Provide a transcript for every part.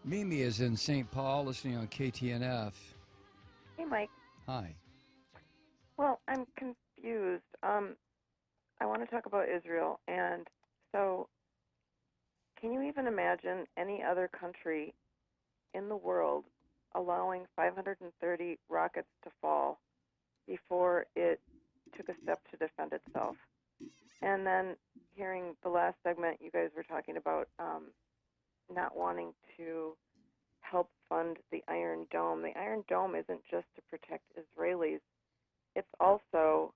Mimi is in St. Paul listening on KTNF. Hey, Mike. Hi. Well, I'm confused. I want to talk about Israel. And so, can you even imagine any other country in the world allowing 530 rockets to fall before it took a step to defend itself? And then, hearing the last segment, you guys were talking about not wanting to help fund the Iron Dome. The Iron Dome isn't just to protect Israelis, it's also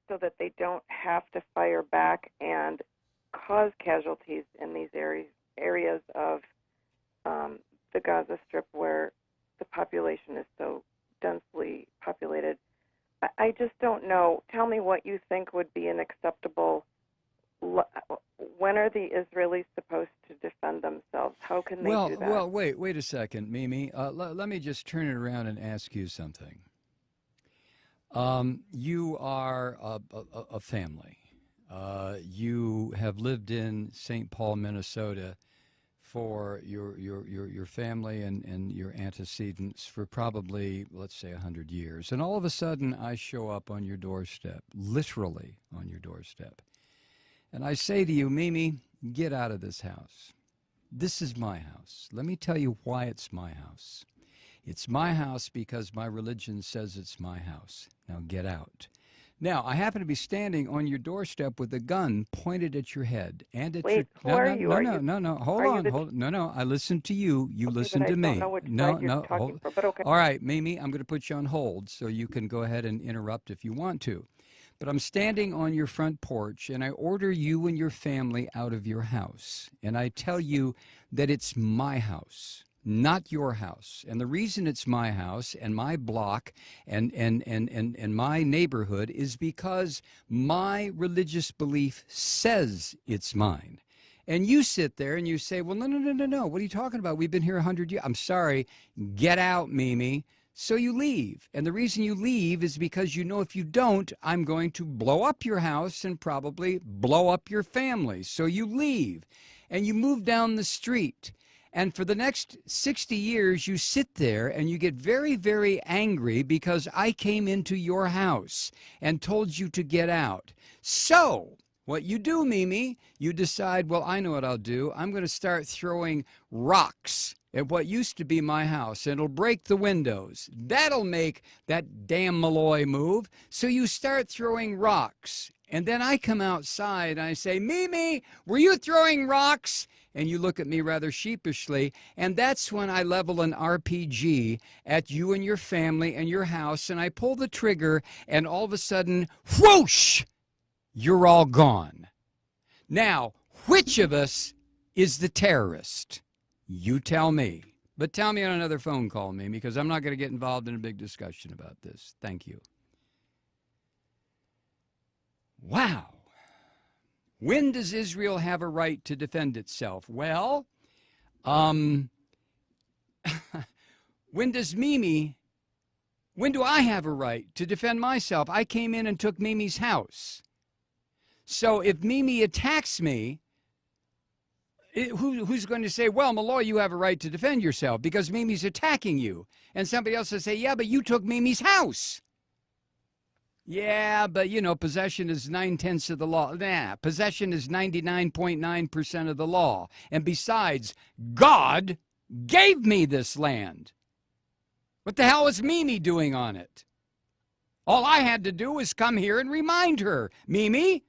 so that they don't have to fire back and cause casualties in these areas of the Gaza Strip where the population is so densely populated. I just don't know. Tell me what you think would be an acceptable. When are the Israelis supposed to defend themselves? How can they do that? Wait a second, Mimi. Let me just turn it around and ask you something. You are a family. You have lived in St. Paul, Minnesota, for your family and your antecedents for probably, let's say, 100 years. And all of a sudden, I show up on your doorstep, literally on your doorstep. And I say to you, Mimi, get out of this house. This is my house. Let me tell you why it's my house. It's my house because my religion says it's my house. Now get out. Now, I happen to be standing on your doorstep with a gun pointed at your head and at Wait, your... who are you? No. Hold on. No. I listened to you. You okay, but listened I to don't me. know which No, side you're no. talking Hold. for. But okay. All right, Mimi, I'm going to put you on hold so you can go ahead and interrupt if you want to. But I'm standing on your front porch, and I order you and your family out of your house. And I tell you that it's my house, not your house. And the reason it's my house and my block and my neighborhood is because my religious belief says it's mine. And you sit there and you say, well, no. What are you talking about? We've been here 100 years. I'm sorry. Get out, Mimi. So you leave. And the reason you leave is because you know if you don't, I'm going to blow up your house and probably blow up your family. So you leave and you move down the street. And for the next 60 years, you sit there and you get very, very angry because I came into your house and told you to get out. So what you do, Mimi, you decide, well, I know what I'll do. I'm going to start throwing rocks at what used to be my house, and it'll break the windows. That'll make that damn Malloy move. So you start throwing rocks. And then I come outside and I say, Mimi, were you throwing rocks? And you look at me rather sheepishly. And that's when I level an RPG at you and your family and your house. And I pull the trigger, and all of a sudden, whoosh, you're all gone. Now, which of us is the terrorist? You tell me. But tell me on another phone call, Mimi, because I'm not going to get involved in a big discussion about this. Thank you. Wow. When does Israel have a right to defend itself? Well, when do I have a right to defend myself? I came in and took Mimi's house. So if Mimi attacks me, who's going to say, well, Malloy, you have a right to defend yourself because Mimi's attacking you? And somebody else will say, yeah, but you took Mimi's house. Yeah, but, possession is 9/10 of the law. Nah, possession is 99.9% of the law. And besides, God gave me this land. What the hell is Mimi doing on it? All I had to do was come here and remind her, Mimi,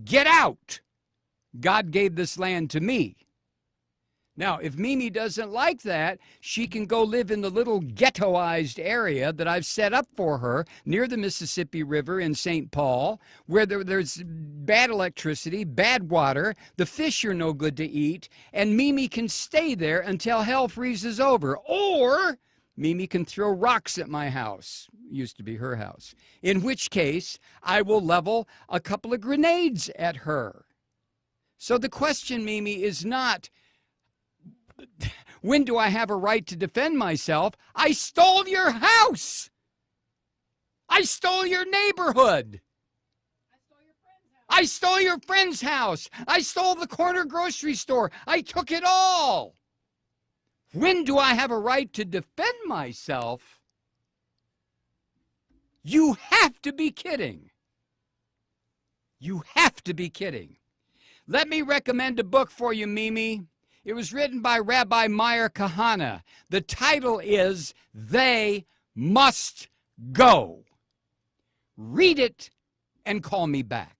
get out. God gave this land to me. Now, if Mimi doesn't like that, she can go live in the little ghettoized area that I've set up for her near the Mississippi River in St. Paul, where there's bad electricity, bad water, the fish are no good to eat, and Mimi can stay there until hell freezes over. Or Mimi can throw rocks at my house. Used to be her house. In which case, I will level a couple of grenades at her. So the question, Mimi, is not, when do I have a right to defend myself? I stole your house. I stole your neighborhood. I stole your friend's house. I stole the corner grocery store. I took it all. When do I have a right to defend myself? You have to be kidding. You have to be kidding. Let me recommend a book for you, Mimi. It was written by Rabbi Meir Kahane. The title is They Must Go. Read it and call me back.